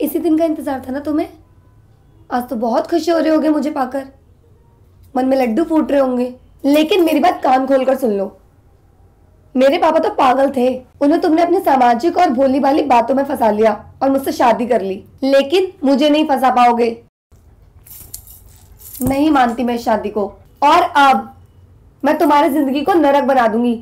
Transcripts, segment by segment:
इसी दिन का इंतजार था ना तुम्हें? आज तो बहुत खुश हो रहे होगे मुझे पाकर, मन में लड्डू फूट रहे होंगे। लेकिन मेरी बात कान खोलकर सुन लो, मेरे पापा तो पागल थे। उन्हें तुमने अपनी सामाजिक और भोली भाली बातों में फंसा लिया और मुझसे शादी कर ली। लेकिन मुझे नहीं फंसा पाओगे। नहीं मानती मैं इस शादी को। और अब मैं तुम्हारी जिंदगी को नरक बना दूंगी।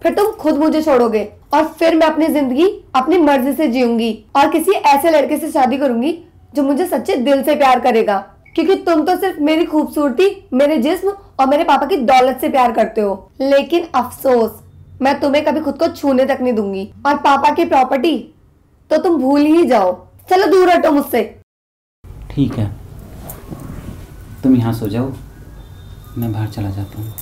फिर तुम खुद मुझे छोड़ोगे और फिर मैं अपनी जिंदगी अपनी मर्जी से जीऊंगी और किसी ऐसे लड़के से शादी करूंगी जो मुझे सच्चे दिल से प्यार करेगा। क्योंकि तुम तो सिर्फ मेरी खूबसूरती, मेरे जिस्म और मेरे पापा की दौलत से प्यार करते हो। लेकिन अफसोस, मैं तुम्हें कभी खुद को छूने तक नहीं दूंगी। और पापा की प्रॉपर्टी तो तुम भूल ही जाओ। चलो दूर हटो मुझसे। ठीक है, तुम यहाँ सो जाओ, मैं बाहर चला जाता हूँ।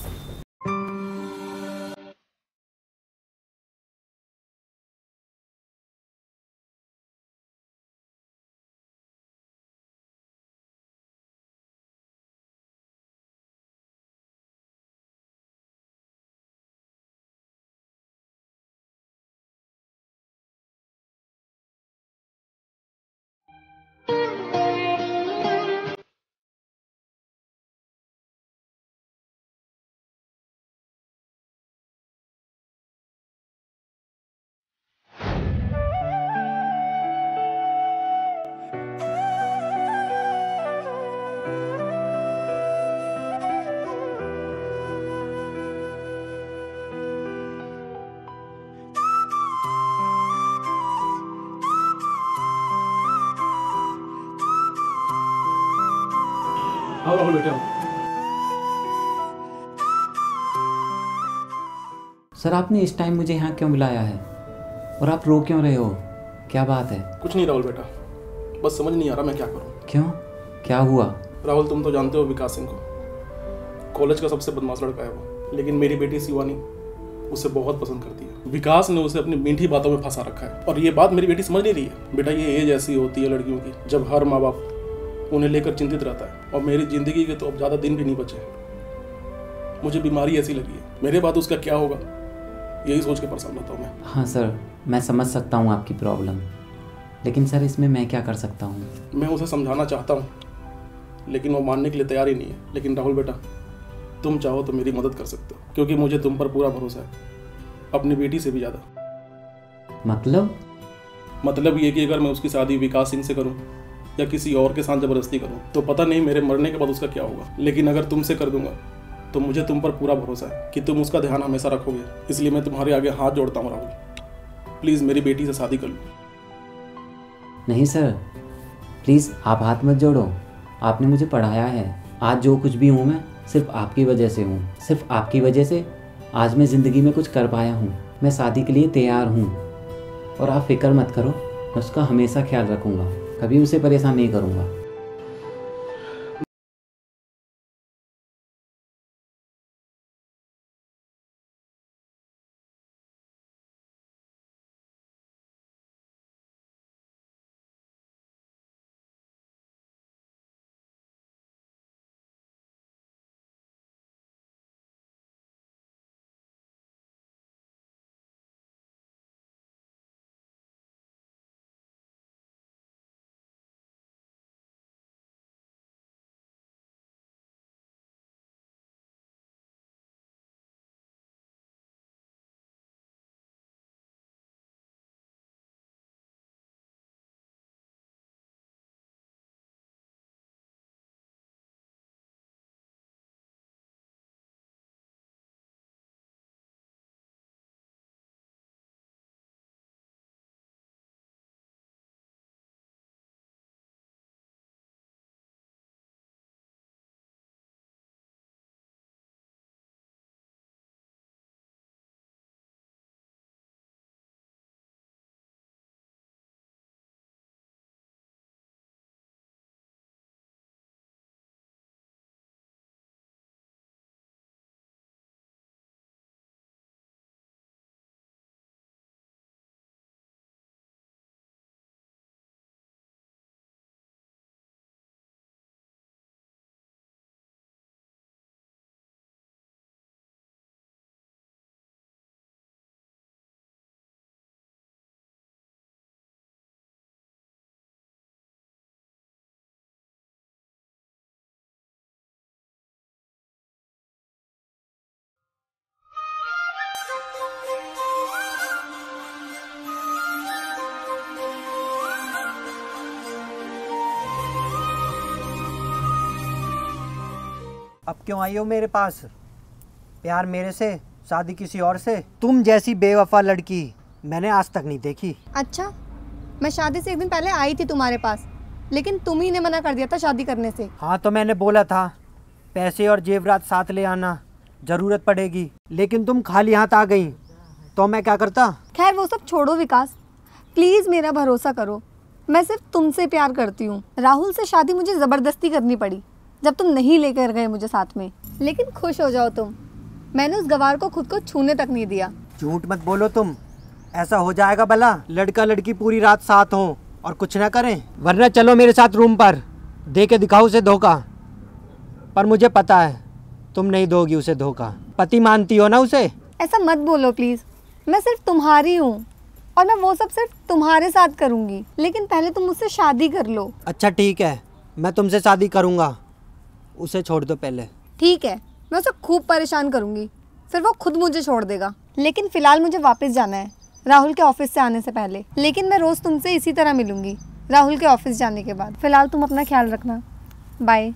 आओ राहुल बेटे, आओ। सर, आपने इस टाइम मुझे यहाँ क्यों बुलाया है और आप रो क्यों रहे हो? क्या बात है? कुछ नहीं राहुल बेटा, बस समझ नहीं आ रहा मैं क्या करूं। क्यों, क्या हुआ? राहुल, तुम तो जानते हो विकास सिंह को, कॉलेज का सबसे बदमाश लड़का है वो। लेकिन मेरी बेटी शिवानी उसे बहुत पसंद करती है। विकास ने उसे अपनी मीठी बातों में फंसा रखा है और ये बात मेरी बेटी समझ नहीं रही है। बेटा, ये एज ऐसी होती है लड़कियों की जब हर माँ बाप उन्हें लेकर चिंतित रहता है। और मेरी जिंदगी के तो अब ज़्यादा दिन भी नहीं बचे। मुझे बीमारी ऐसी लगी है, मेरे बाद उसका क्या होगा यही सोच के परेशान रहता हूँ मैं। हाँ सर, मैं समझ सकता हूँ आपकी प्रॉब्लम, लेकिन सर इसमें मैं क्या कर सकता हूँ? मैं उसे समझाना चाहता हूँ लेकिन वो मानने के लिए तैयार ही नहीं है। लेकिन राहुल बेटा, तुम चाहो तो मेरी मदद कर सकते हो, क्योंकि मुझे तुम पर पूरा भरोसा है, अपनी बेटी से भी ज़्यादा। मतलब ये कि अगर मैं उसकी शादी विकास सिंह से करूं या किसी और के साथ ज़बरदस्ती करूं तो पता नहीं मेरे मरने के बाद उसका क्या होगा। लेकिन अगर तुमसे कर दूंगा तो मुझे तुम पर पूरा भरोसा है कि तुम उसका ध्यान हमेशा रखोगे। इसलिए मैं तुम्हारे आगे हाथ जोड़ता हूँ राहुल, प्लीज़ मेरी बेटी से शादी कर लो। नहीं सर, प्लीज़ आप हाथ मत जोड़ो। आपने मुझे पढ़ाया है। आज जो कुछ भी हूँ मैं सिर्फ आपकी वजह से हूँ। सिर्फ आपकी वजह से आज मैं ज़िंदगी में कुछ कर पाया हूँ। मैं शादी के लिए तैयार हूँ और आप फिक्र मत करो, मैं उसका हमेशा ख्याल रखूँगा, कभी उसे परेशान नहीं करूँगा। अब क्यों आई हो मेरे पास? प्यार मेरे से, शादी किसी और से? तुम जैसी बेवफा लड़की मैंने आज तक नहीं देखी। अच्छा, मैं शादी से एक दिन पहले आई थी तुम्हारे पास, लेकिन तुम ही ने मना कर दिया था शादी करने से। हाँ तो मैंने बोला था पैसे और जेवरात साथ ले आना, ज़रूरत पड़ेगी, लेकिन तुम खाली हाथ आ गई तो मैं क्या करता? खैर वो सब छोड़ो विकास, प्लीज़ मेरा भरोसा करो, मैं सिर्फ तुमसे प्यार करती हूँ। राहुल से शादी मुझे ज़बरदस्ती करनी पड़ी जब तुम नहीं लेकर गए मुझे साथ में, लेकिन खुश हो जाओ तुम, मैंने उस गवार को खुद को छूने तक नहीं दिया। झूठ मत बोलो तुम, ऐसा हो जाएगा भला लड़का लड़की पूरी रात साथ हों और कुछ ना करें? वरना चलो मेरे साथ रूम पर, दे के दिखाओ उसे धोखा। पर मुझे पता है तुम नहीं दोगी उसे धोखा, पति मानती हो ना उसे। ऐसा मत बोलो प्लीज़, मैं सिर्फ तुम्हारी हूँ और मैं वो सब सिर्फ तुम्हारे साथ करूँगी, लेकिन पहले तुम मुझसे शादी कर लो। अच्छा ठीक है, मैं तुमसे शादी करूँगा, उसे छोड़ दो पहले। ठीक है, मैं उसे खूब परेशान करूँगी, फिर वो खुद मुझे छोड़ देगा। लेकिन फ़िलहाल मुझे वापस जाना है राहुल के ऑफिस से आने से पहले, लेकिन मैं रोज़ तुमसे इसी तरह मिलूँगी राहुल के ऑफिस जाने के बाद। फ़िलहाल तुम अपना ख्याल रखना, बाय।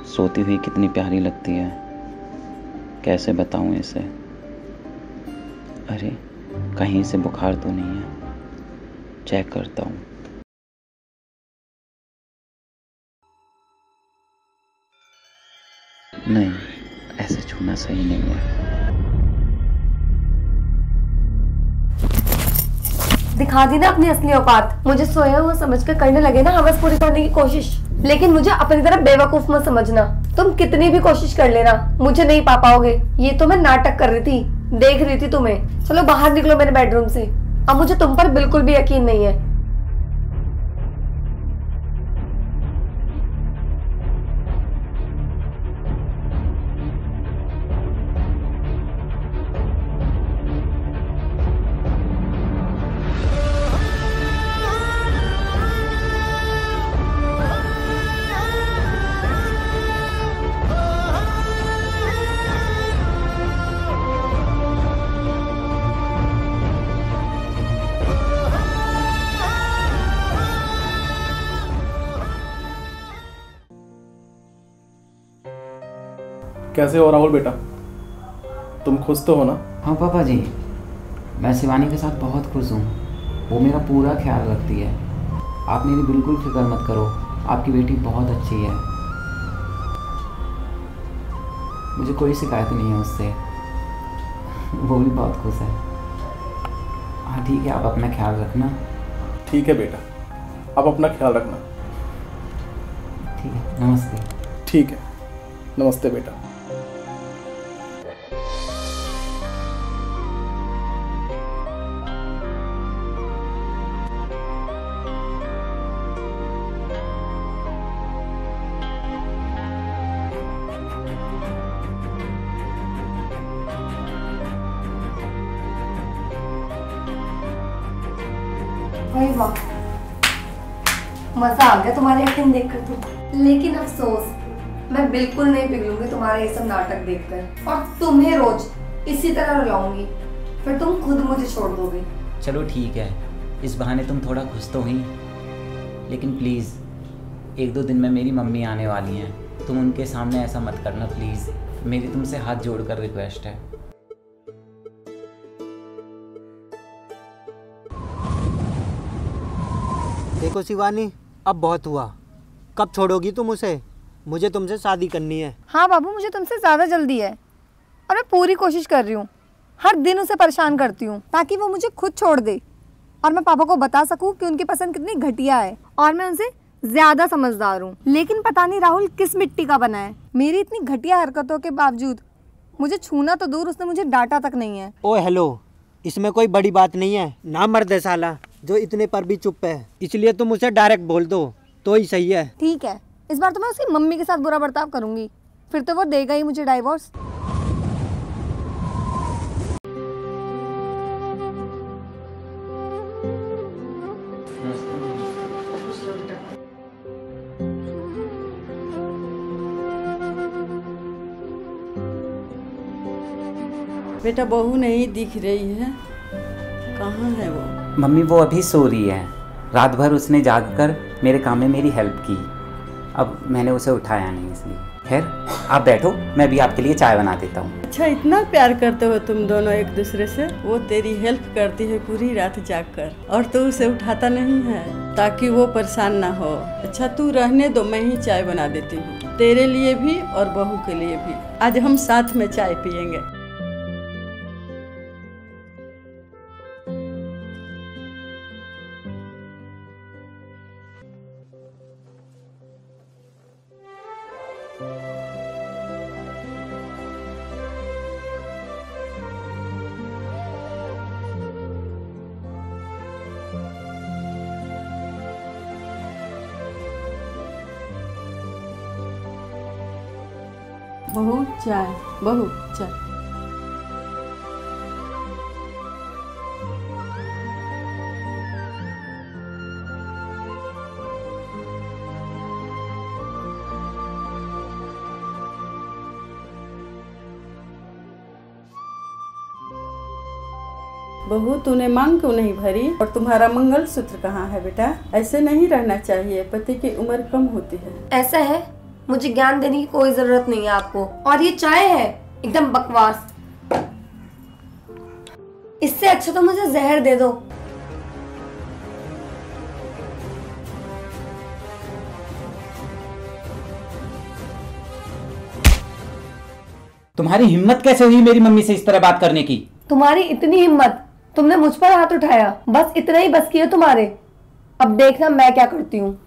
सोती हुई कितनी प्यारी लगती है, कैसे बताऊं इसे। अरे कहीं से बुखार तो नहीं है, चेक करता हूँ। नहीं, ऐसे छूना सही नहीं है। दिखा दी ना अपनी असली औकात, मुझे सोया हुआ समझकर करने लगे ना हवस पूरी करने की कोशिश, लेकिन मुझे अपनी तरफ बेवकूफ मत समझना। तुम कितनी भी कोशिश कर लेना, मुझे नहीं पा पाओगे। ये तो मैं नाटक कर रही थी, देख रही थी तुम्हें। चलो बाहर निकलो मेरे बेडरूम से, अब मुझे तुम पर बिल्कुल भी यकीन नहीं है। कैसे हो राहुल बेटा, तुम खुश तो हो ना? हाँ पापा जी, मैं शिवानी के साथ बहुत खुश हूँ, वो मेरा पूरा ख्याल रखती है। आप मेरी बिल्कुल फिक्र मत करो, आपकी बेटी बहुत अच्छी है, मुझे कोई शिकायत नहीं है उससे, वो भी बहुत खुश है। हाँ ठीक है, आप अपना ख्याल रखना। ठीक है बेटा, आप अपना ख्याल रखना। ठीक है, नमस्ते। ठीक है, नमस्ते बेटा। अरे वाह, मजा आ गया तुम्हारी एक्टिंग देखकर तो। लेकिन अफसोस, मैं बिल्कुल नहीं पिघलूंगी तुम्हारे ये सब नाटक देखकर, और तुम्हें रोज इसी तरह रुलाऊंगी, फिर तुम खुद मुझे छोड़ दोगे। चलो ठीक है, इस बहाने तुम थोड़ा खुश तो हुई, लेकिन प्लीज़ 1-2 दिन में मेरी मम्मी आने वाली हैं, तुम उनके सामने ऐसा मत करना प्लीज़, मेरी तुमसे हाथ जोड़कर रिक्वेस्ट है। देखो शिवानी, अब बहुत हुआ। कब छोड़ोगी तुम उसे? मुझे तुमसे शादी करनी है। हाँ बाबू, मुझे तुमसे ज़्यादा जल्दी है और मैं पूरी कोशिश कर रही हूँ। हर दिन उसे परेशान करती हूँ ताकि वो मुझे खुद छोड़ दे और मैं पापा को बता सकूँ कि उनकी पसंद कितनी घटिया है और मैं उनसे ज़्यादा समझदार हूँ। लेकिन पता नहीं राहुल किस मिट्टी का बना है, मेरी इतनी घटिया हरकतों के बावजूद मुझे छूना तो दूर, उसने मुझे डांटा तक नहीं है। ओ हेलो, इसमें कोई बड़ी बात नहीं है ना, मर्द है साला जो इतने पर भी चुप है, इसलिए तुम उसे डायरेक्ट बोल दो तो ही सही है। ठीक है, इस बार तो मैं उसकी मम्मी के साथ बुरा बर्ताव करूंगी, फिर तो वो देगा ही मुझे डाइवोर्स। बेटा बहू नहीं दिख रही है, कहाँ है वो? मम्मी वो अभी सो रही है, रात भर उसने जाग कर मेरे काम में मेरी हेल्प की, अब मैंने उसे उठाया नहीं इसलिए। खैर आप बैठो, मैं भी आपके लिए चाय बना देता हूँ। अच्छा, इतना प्यार करते हो तुम दोनों एक दूसरे से? वो तेरी हेल्प करती है पूरी रात जाग कर और तू उसे उठाता नहीं है ताकि वो परेशान ना हो। अच्छा तू रहने दो, मैं ही चाय बना देती हूँ, तेरे लिए भी और बहू के लिए भी। आज हम साथ में चाय पियेंगे। बहू चाय, बहू चाय। बहू तूने मांग क्यों नहीं भरी और तुम्हारा मंगलसूत्र कहाँ है बेटा? ऐसे नहीं रहना चाहिए, पति की उम्र कम होती है। ऐसा है, मुझे ज्ञान देने की कोई जरूरत नहीं है आपको। और ये चाय है एकदम बकवास, इससे अच्छा तो मुझे जहर दे दो। तुम्हारी हिम्मत कैसे हुई मेरी मम्मी से इस तरह बात करने की? तुम्हारी इतनी हिम्मत, तुमने मुझ पर हाथ उठाया, बस इतना ही बस किया तुम्हारे। अब देखना मैं क्या करती हूँ।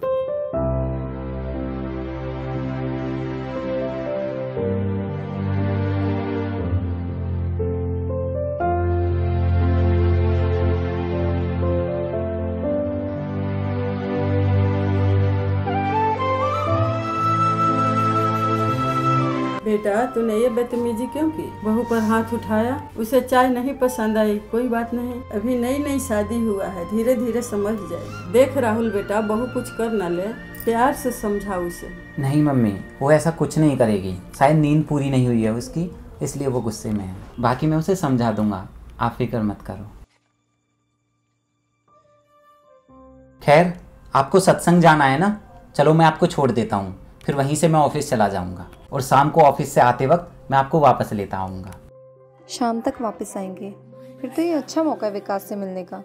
बेटा तूने ये बदतमीजी क्यों की? बहू पर हाथ उठाया, उसे चाय नहीं पसंद आई, कोई बात नहीं, अभी नई नई शादी हुआ है, धीरे धीरे समझ जाए। देख राहुल बेटा, बहू कुछ कर न ले, प्यार से समझा उसे। नहीं मम्मी, वो ऐसा कुछ नहीं करेगी, शायद नींद पूरी नहीं हुई है उसकी, इसलिए वो गुस्से में है। बाकी मैं उसे समझा दूंगा, आप फिक्र मत करो। खैर आपको सत्संग जाना है ना, चलो मैं आपको छोड़ देता हूँ, फिर वहीं से मैं ऑफिस चला जाऊँगा और शाम को ऑफिस से आते वक्त मैं आपको वापस लेता आऊँगा। शाम तक वापस आएंगे, फिर तो ये अच्छा मौका है विकास से मिलने का।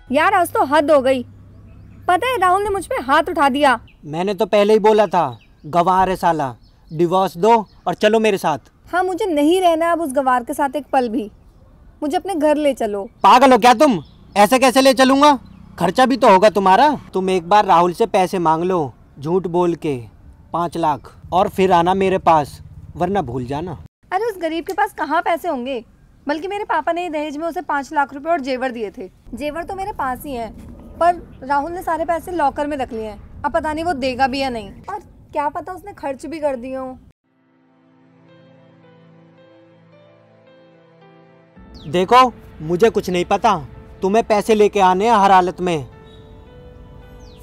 यार आज तो हद हो गई। पता है राहुल ने मुझ पे हाथ उठा दिया। मैंने तो पहले ही बोला था, गंवार है साला, डिवोर्स दो और चलो मेरे साथ। हाँ मुझे नहीं रहना अब उस गंवार के साथ एक पल भी। मुझे अपने घर ले चलो। पागल हो क्या तुम? ऐसे कैसे ले चलूंगा? खर्चा भी तो होगा तुम्हारा। तुम एक बार राहुल से पैसे मांग लो झूठ बोल के 5 लाख, और फिर आना मेरे पास, वरना भूल जाना। अरे उस गरीब के पास कहाँ पैसे होंगे, बल्कि मेरे पापा ने दहेज में उसे 5 लाख रुपए और जेवर दिए थे। जेवर तो मेरे पास ही हैं, पर राहुल ने सारे पैसे लॉकर में रख लिए हैं। अब पता नहीं वो देगा भी या नहीं, और क्या पता उसने खर्च भी कर दिए हों। देखो मुझे कुछ नहीं पता, तुम्हें पैसे लेके आने हैं हर हालत में,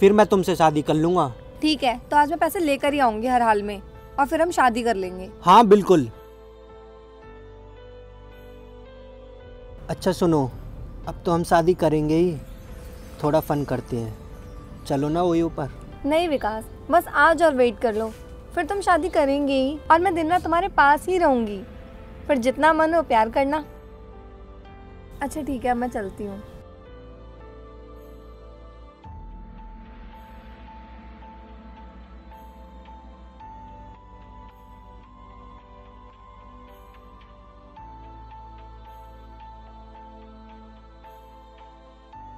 फिर मैं तुमसे शादी कर लूंगा। ठीक है, तो आज मैं पैसे लेकर ही आऊंगी हर हाल में, और फिर हम शादी कर लेंगे। हाँ बिल्कुल। अच्छा सुनो, अब तो हम शादी करेंगे ही, थोड़ा फन करते हैं, चलो ना वही ऊपर। नहीं विकास, बस आज और वेट कर लो, फिर तुम शादी करेंगे ही और मैं दिन रात तुम्हारे पास ही रहूंगी। फिर जितना मन हो प्यार करना। अच्छा ठीक है, अब मैं चलती हूँ।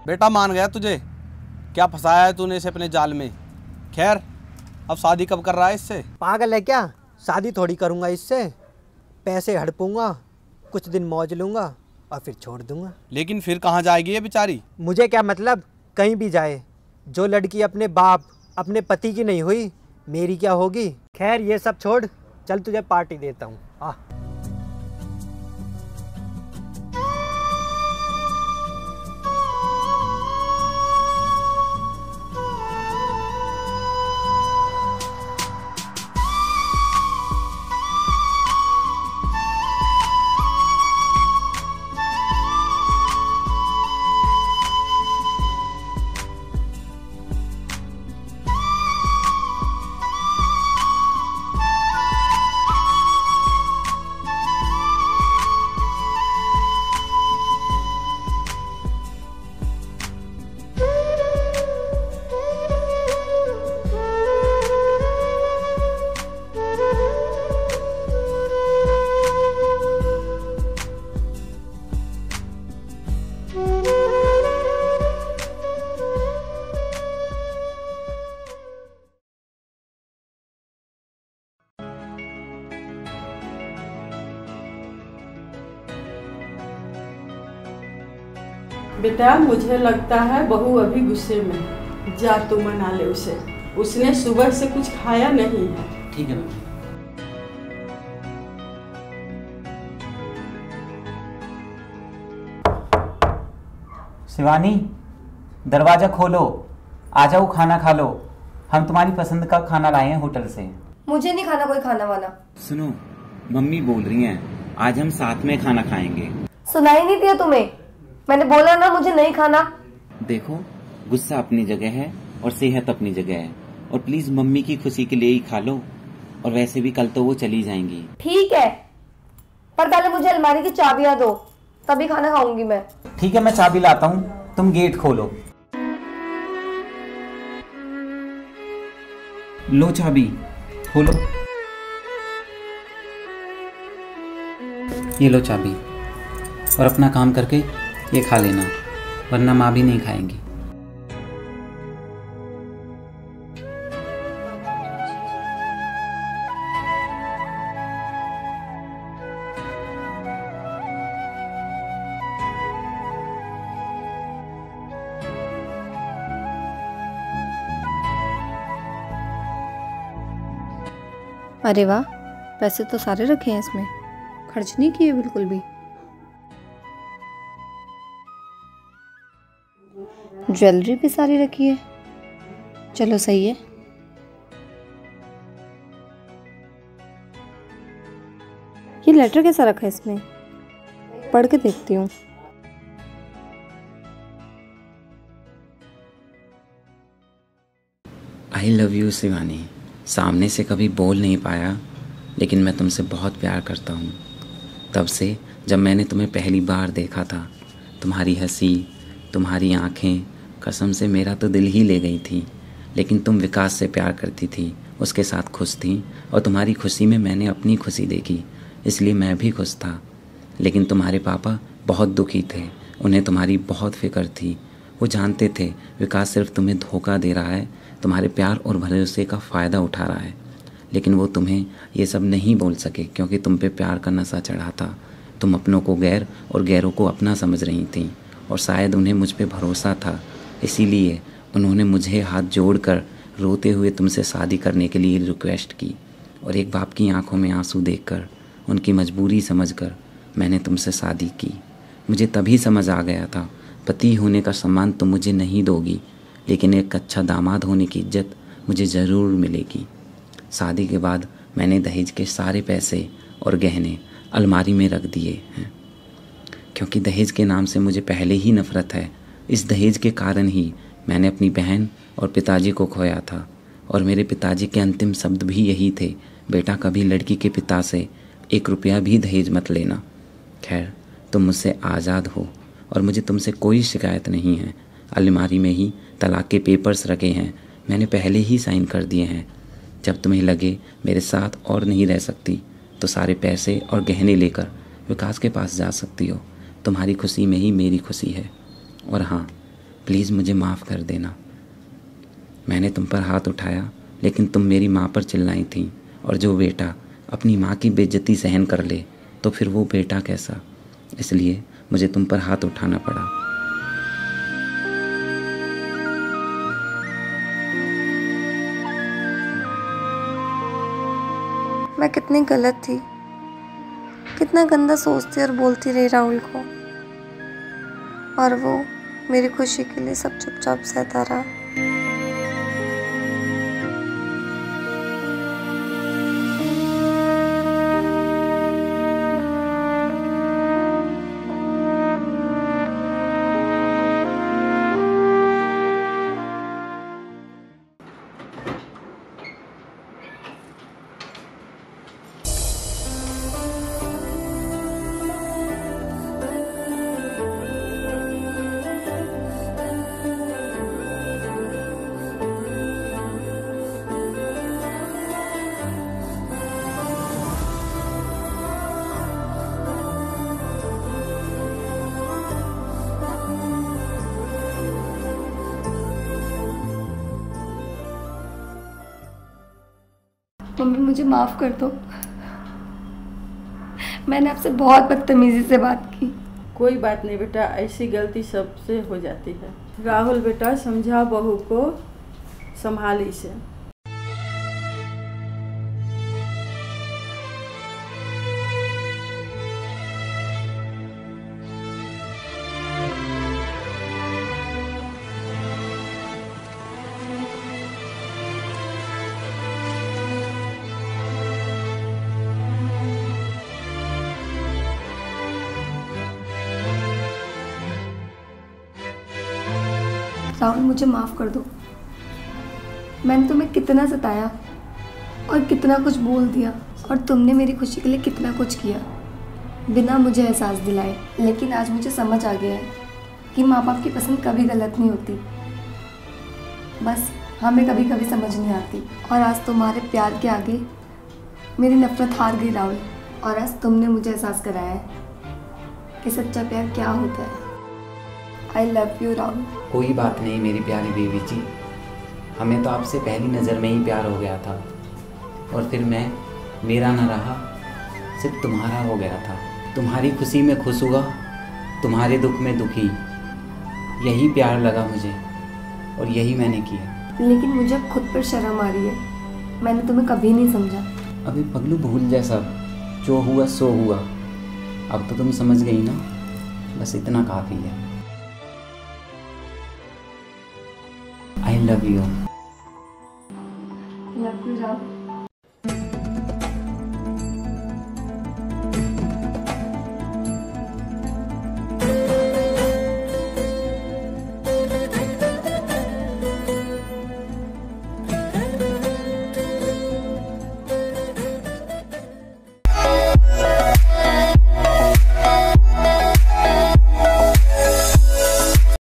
बेटा मान गया तुझे, क्या फंसाया है तूने इसे अपने जाल में। खैर अब शादी कब कर रहा है इससे? पागल है क्या? शादी थोड़ी करूंगा इससे, पैसे हड़पूंगा, कुछ दिन मौज लूंगा और फिर छोड़ दूंगा। लेकिन फिर कहाँ जाएगी ये बेचारी? मुझे क्या मतलब, कहीं भी जाए। जो लड़की अपने बाप अपने पति की नहीं हुई, मेरी क्या होगी। खैर ये सब छोड़, चल तुझे पार्टी देता हूँ। आ बेटा मुझे लगता है बहू अभी गुस्से में है, जा तू मना ले उसे। उसने सुबह से कुछ खाया नहीं है। ठीक है मम्मी। शिवानी, दरवाजा खोलो, आ जाओ, खाना खा लो। हम तुम्हारी पसंद का खाना लाए हैं होटल से। मुझे नहीं खाना कोई खाना वाना। सुनो, मम्मी बोल रही हैं आज हम साथ में खाना खाएंगे। सुनाई नहीं दिया तुम्हें? मैंने बोला ना मुझे नहीं खाना। देखो, गुस्सा अपनी जगह है और सेहत अपनी जगह है, और प्लीज मम्मी की खुशी के लिए ही खा लो। और वैसे भी कल तो वो चली जाएंगी। ठीक है, पर पहले मुझे अलमारी की चाबियां दो, तभी खाना खाऊंगी मैं। ठीक है, मैं चाबी लाता हूँ, तुम गेट खोलो। लो चाबी, खोलो। ये लो चाबी, और अपना काम करके ये खा लेना, वरना माँ भी नहीं खाएंगी। अरे वाह, पैसे तो सारे रखे हैं इसमें, खर्च नहीं किए बिल्कुल भी। ज्वेलरी भी सारी रखी है, चलो सही है। ये लेटर कैसा रखा है इसमें, पढ़ के देखती हूँ। I love you Shivani. सामने से कभी बोल नहीं पाया, लेकिन मैं तुमसे बहुत प्यार करता हूँ। तब से जब मैंने तुम्हें पहली बार देखा था, तुम्हारी हंसी, तुम्हारी आंखें, कसम से मेरा तो दिल ही ले गई थी। लेकिन तुम विकास से प्यार करती थी, उसके साथ खुश थी, और तुम्हारी खुशी में मैंने अपनी खुशी देखी, इसलिए मैं भी खुश था। लेकिन तुम्हारे पापा बहुत दुखी थे, उन्हें तुम्हारी बहुत फिक्र थी। वो जानते थे विकास सिर्फ तुम्हें धोखा दे रहा है, तुम्हारे प्यार और भरोसे का फ़ायदा उठा रहा है। लेकिन वो तुम्हें ये सब नहीं बोल सके क्योंकि तुम पे प्यार का नशा चढ़ा था। तुम अपनों को गैर और गैरों को अपना समझ रही थी, और शायद उन्हें मुझ पे भरोसा था, इसीलिए उन्होंने मुझे हाथ जोड़कर रोते हुए तुमसे शादी करने के लिए रिक्वेस्ट की। और एक बाप की आंखों में आंसू देखकर, उनकी मजबूरी समझकर मैंने तुमसे शादी की। मुझे तभी समझ आ गया था पति होने का सम्मान तुम मुझे नहीं दोगी, लेकिन एक अच्छा दामाद होने की इज्जत मुझे ज़रूर मिलेगी। शादी के बाद मैंने दहेज के सारे पैसे और गहने अलमारी में रख दिए हैं, क्योंकि दहेज के नाम से मुझे पहले ही नफ़रत है। इस दहेज के कारण ही मैंने अपनी बहन और पिताजी को खोया था, और मेरे पिताजी के अंतिम शब्द भी यही थे, बेटा कभी लड़की के पिता से 1 रुपया भी दहेज मत लेना। खैर, तुम मुझसे आज़ाद हो और मुझे तुमसे कोई शिकायत नहीं है। अलमारी में ही तलाक के पेपर्स रखे हैं, मैंने पहले ही साइन कर दिए हैं। जब तुम्हें लगे मेरे साथ और नहीं रह सकती तो सारे पैसे और गहने लेकर विकास के पास जा सकती हो। तुम्हारी खुशी में ही मेरी खुशी है। और हाँ, प्लीज़ मुझे माफ़ कर देना। मैंने तुम पर हाथ उठाया, लेकिन तुम मेरी माँ पर चिल्लाई थी, और जो बेटा अपनी माँ की बेइज्जती सहन कर ले तो फिर वो बेटा कैसा। इसलिए मुझे तुम पर हाथ उठाना पड़ा। मैं कितनी गलत थी, कितना गंदा सोचती और बोलती रही राहुल को, और वो मेरी खुशी के लिए सब चुपचाप सहता रहा। मम्मी, मुझे माफ़ कर दो, मैंने आपसे बहुत बदतमीजी से बात की। कोई बात नहीं बेटा, ऐसी गलती सबसे हो जाती है। राहुल बेटा, समझा बहू को, संभाली से। राहुल, मुझे माफ़ कर दो। मैंने तुम्हें कितना सताया और कितना कुछ बोल दिया, और तुमने मेरी खुशी के लिए कितना कुछ किया बिना मुझे एहसास दिलाए। लेकिन आज मुझे समझ आ गया है कि माँ बाप की पसंद कभी गलत नहीं होती, बस हमें कभी कभी समझ नहीं आती। और आज तुम्हारे प्यार के आगे मेरी नफ़रत हार गई राहुल, और आज तुमने मुझे एहसास कराया है कि सच्चा प्यार क्या होता है। I love you Rahul. कोई बात नहीं मेरी प्यारी बेबी जी, हमें तो आपसे पहली नज़र में ही प्यार हो गया था, और फिर मेरा ना रहा, सिर्फ तुम्हारा हो गया था। तुम्हारी खुशी में खुश हुआ, तुम्हारे दुख में दुखी, यही प्यार लगा मुझे, और यही मैंने किया। लेकिन मुझे अब खुद पर शर्म आ रही है, मैंने तुम्हें कभी नहीं समझा। अभी पगलू भूल जा सब, जो हुआ सो हुआ। अब तो तुम समझ गई ना, बस इतना काफ़ी है। I love you. Love you Rahul.